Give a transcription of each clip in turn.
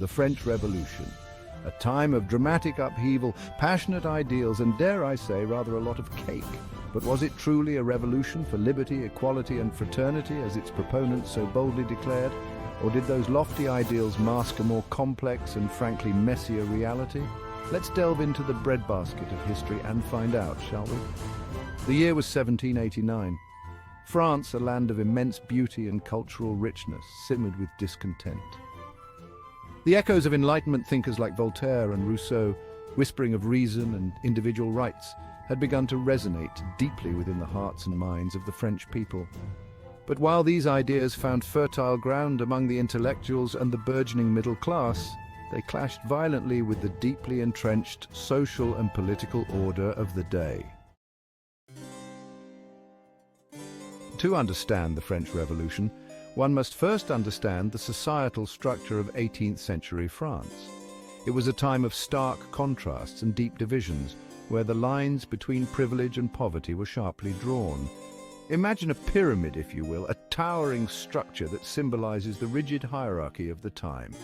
the French Revolution. A time of dramatic upheaval, passionate ideals, and dare I say, rather a lot of cake. But was it truly a revolution for liberty, equality, and fraternity, as its proponents so boldly declared? Or did those lofty ideals mask a more complex and frankly messier reality? Let's delve into the breadbasket of history and find out, shall we? The year was 1789. France, a land of immense beauty and cultural richness, simmered with discontent. The echoes of Enlightenment thinkers like Voltaire and Rousseau, whispering of reason and individual rights, had begun to resonate deeply within the hearts and minds of the French people. But while these ideas found fertile ground among the intellectuals and the burgeoning middle class, they clashed violently with the deeply entrenched social and political order of the day. To understand the French Revolution, one must first understand the societal structure of 18th century France. It was a time of stark contrasts and deep divisions, where the lines between privilege and poverty were sharply drawn. Imagine a pyramid, if you will, a towering structure that symbolizes the rigid hierarchy of the time.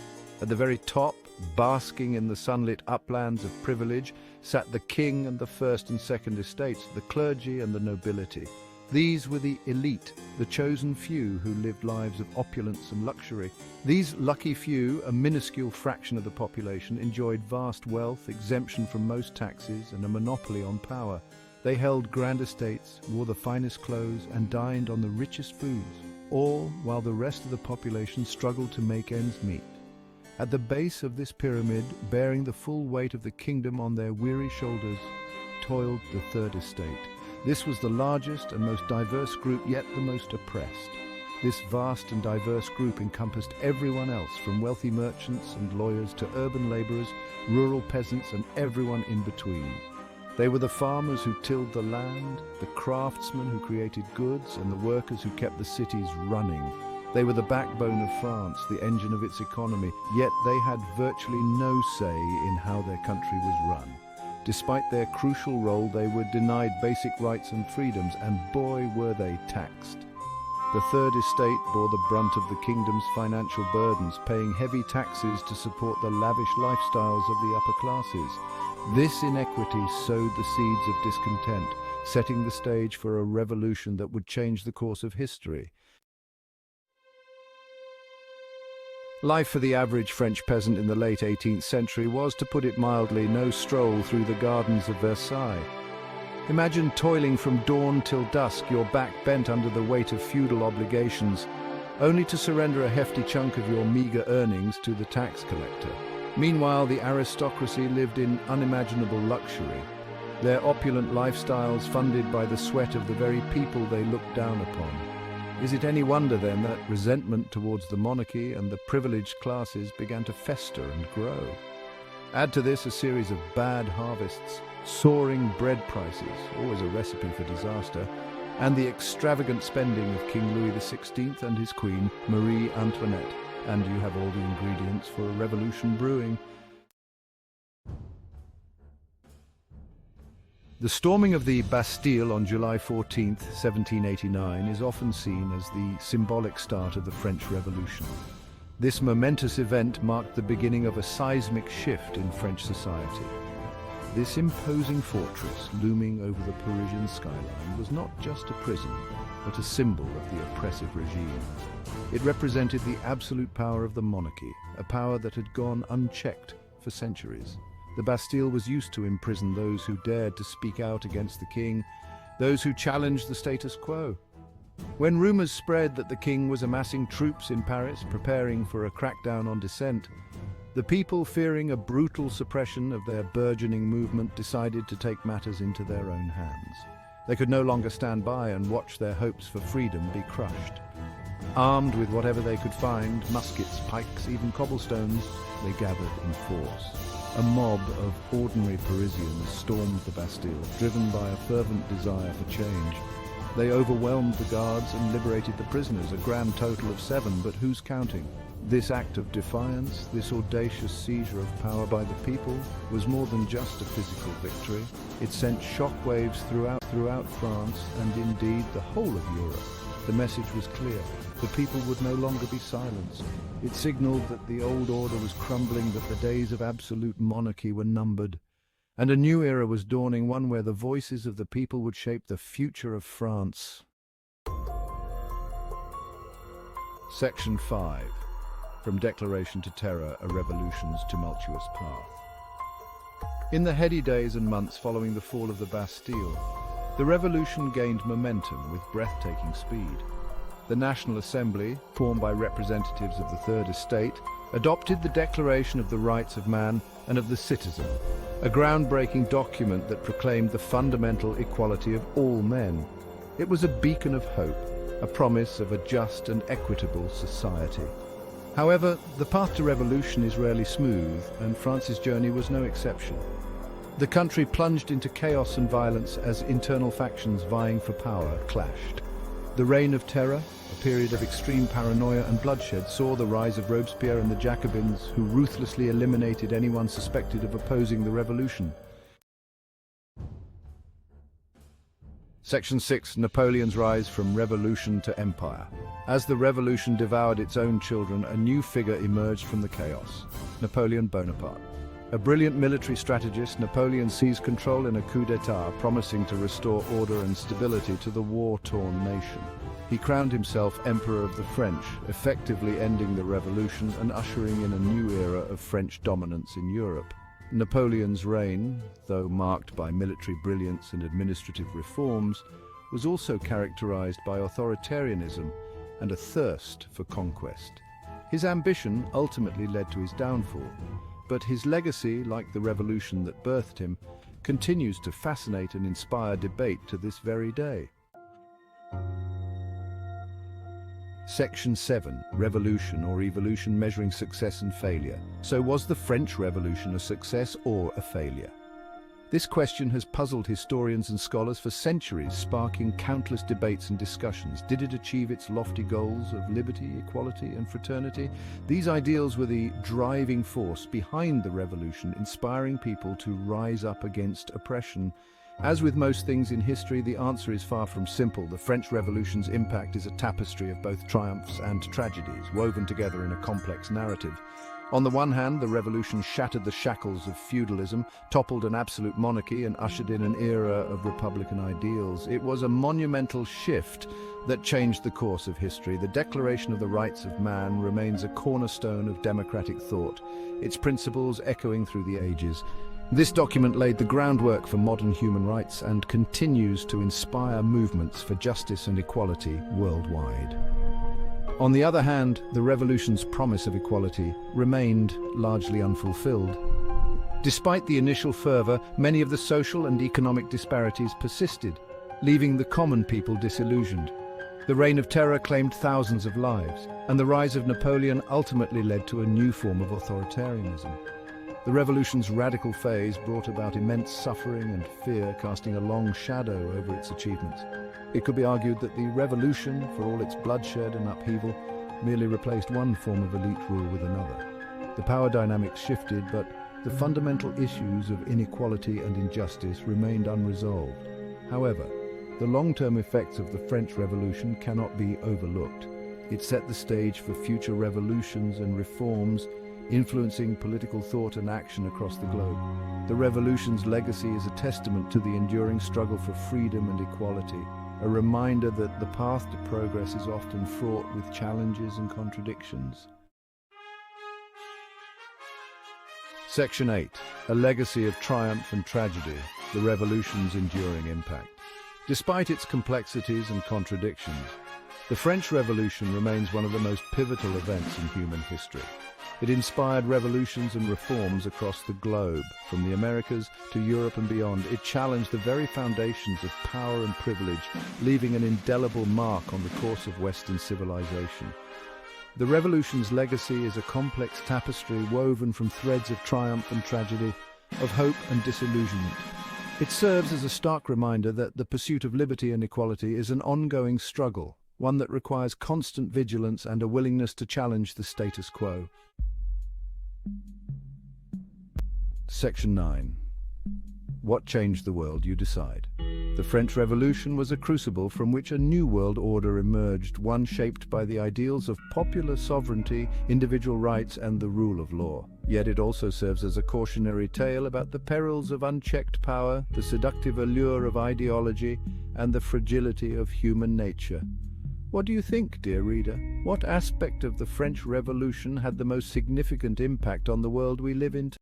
At the very top, basking in the sunlit uplands of privilege, sat the king and the first and second estates, the clergy and the nobility. These were the elite, the chosen few who lived lives of opulence and luxury. These lucky few, a minuscule fraction of the population, enjoyed vast wealth, exemption from most taxes, and a monopoly on power. They held grand estates, wore the finest clothes, and dined on the richest foods, all while the rest of the population struggled to make ends meet. At the base of this pyramid, bearing the full weight of the kingdom on their weary shoulders, toiled the third estate. This was the largest and most diverse group, yet the most oppressed. This vast and diverse group encompassed everyone else, from wealthy merchants and lawyers to urban laborers, rural peasants, and everyone in between. They were the farmers who tilled the land, the craftsmen who created goods, and the workers who kept the cities running. They were the backbone of France, the engine of its economy, yet they had virtually no say in how their country was run. Despite their crucial role, they were denied basic rights and freedoms, and boy, were they taxed. The Third Estate bore the brunt of the kingdom's financial burdens, paying heavy taxes to support the lavish lifestyles of the upper classes. This inequity sowed the seeds of discontent, setting the stage for a revolution that would change the course of history. Life for the average French peasant in the late 18th century was, to put it mildly, no stroll through the gardens of Versailles. Imagine toiling from dawn till dusk, your back bent under the weight of feudal obligations, only to surrender a hefty chunk of your meager earnings to the tax collector. Meanwhile, the aristocracy lived in unimaginable luxury, their opulent lifestyles funded by the sweat of the very people they looked down upon. Is it any wonder, then, that resentment towards the monarchy and the privileged classes began to fester and grow? Add to this a series of bad harvests, soaring bread prices, always a recipe for disaster, and the extravagant spending of King Louis XVI and his queen, Marie Antoinette, and you have all the ingredients for a revolution brewing. The storming of the Bastille on July 14, 1789, is often seen as the symbolic start of the French Revolution. This momentous event marked the beginning of a seismic shift in French society. This imposing fortress, looming over the Parisian skyline, was not just a prison, but a symbol of the oppressive regime. It represented the absolute power of the monarchy, a power that had gone unchecked for centuries. The Bastille was used to imprison those who dared to speak out against the king, those who challenged the status quo. When rumors spread that the king was amassing troops in Paris, preparing for a crackdown on dissent, the people, fearing a brutal suppression of their burgeoning movement, decided to take matters into their own hands. They could no longer stand by and watch their hopes for freedom be crushed. Armed with whatever they could find, muskets, pikes, even cobblestones, they gathered in force. A mob of ordinary Parisians stormed the Bastille, driven by a fervent desire for change. They overwhelmed the guards and liberated the prisoners, a grand total of 7, but who's counting? This act of defiance, this audacious seizure of power by the people, was more than just a physical victory. It sent shockwaves throughout France and indeed the whole of Europe. The message was clear. The people would no longer be silenced. It signaled that the old order was crumbling, that the days of absolute monarchy were numbered, and a new era was dawning, one where the voices of the people would shape the future of France. Section 5. From Declaration to Terror, a Revolution's Tumultuous Path. In the heady days and months following the fall of the Bastille, the revolution gained momentum with breathtaking speed. The National Assembly, formed by representatives of the Third Estate, adopted the Declaration of the Rights of Man and of the Citizen, a groundbreaking document that proclaimed the fundamental equality of all men. It was a beacon of hope, a promise of a just and equitable society. However, the path to revolution is rarely smooth, and France's journey was no exception. The country plunged into chaos and violence as internal factions vying for power clashed. The Reign of Terror, a period of extreme paranoia and bloodshed, saw the rise of Robespierre and the Jacobins, who ruthlessly eliminated anyone suspected of opposing the revolution. Section 6. Napoleon's Rise from Revolution to Empire. As the revolution devoured its own children, a new figure emerged from the chaos: Napoleon Bonaparte. A brilliant military strategist, Napoleon seized control in a coup d'état, promising to restore order and stability to the war-torn nation. He crowned himself Emperor of the French, effectively ending the revolution and ushering in a new era of French dominance in Europe. Napoleon's reign, though marked by military brilliance and administrative reforms, was also characterized by authoritarianism and a thirst for conquest. His ambition ultimately led to his downfall, but his legacy, like the revolution that birthed him, continues to fascinate and inspire debate to this very day. Section 7. Revolution or evolution, measuring success and failure. So was the French Revolution a success or a failure? This question has puzzled historians and scholars for centuries, sparking countless debates and discussions. Did it achieve its lofty goals of liberty, equality, and fraternity? These ideals were the driving force behind the revolution, inspiring people to rise up against oppression. As with most things in history, the answer is far from simple. The French Revolution's impact is a tapestry of both triumphs and tragedies, woven together in a complex narrative. On the one hand, the revolution shattered the shackles of feudalism, toppled an absolute monarchy, and ushered in an era of republican ideals. It was a monumental shift that changed the course of history. The Declaration of the Rights of Man remains a cornerstone of democratic thought, its principles echoing through the ages. This document laid the groundwork for modern human rights and continues to inspire movements for justice and equality worldwide. On the other hand, the revolution's promise of equality remained largely unfulfilled. Despite the initial fervor, many of the social and economic disparities persisted, leaving the common people disillusioned. The Reign of Terror claimed thousands of lives, and the rise of Napoleon ultimately led to a new form of authoritarianism. The revolution's radical phase brought about immense suffering and fear, casting a long shadow over its achievements. It could be argued that the revolution, for all its bloodshed and upheaval, merely replaced one form of elite rule with another. The power dynamics shifted, but the fundamental issues of inequality and injustice remained unresolved. However, the long-term effects of the French Revolution cannot be overlooked. It set the stage for future revolutions and reforms, influencing political thought and action across the globe. The revolution's legacy is a testament to the enduring struggle for freedom and equality, a reminder that the path to progress is often fraught with challenges and contradictions. Section 8. A legacy of triumph and tragedy, the revolution's enduring impact. Despite its complexities and contradictions, the French Revolution remains one of the most pivotal events in human history. It inspired revolutions and reforms across the globe, from the Americas to Europe and beyond. It challenged the very foundations of power and privilege, leaving an indelible mark on the course of Western civilization. The revolution's legacy is a complex tapestry woven from threads of triumph and tragedy, of hope and disillusionment. It serves as a stark reminder that the pursuit of liberty and equality is an ongoing struggle, one that requires constant vigilance and a willingness to challenge the status quo. Section 9. What changed the world, you decide. The French Revolution was a crucible from which a new world order emerged, one shaped by the ideals of popular sovereignty, individual rights, and the rule of law. Yet it also serves as a cautionary tale about the perils of unchecked power, the seductive allure of ideology, and the fragility of human nature. What do you think, dear reader? What aspect of the French Revolution had the most significant impact on the world we live in today?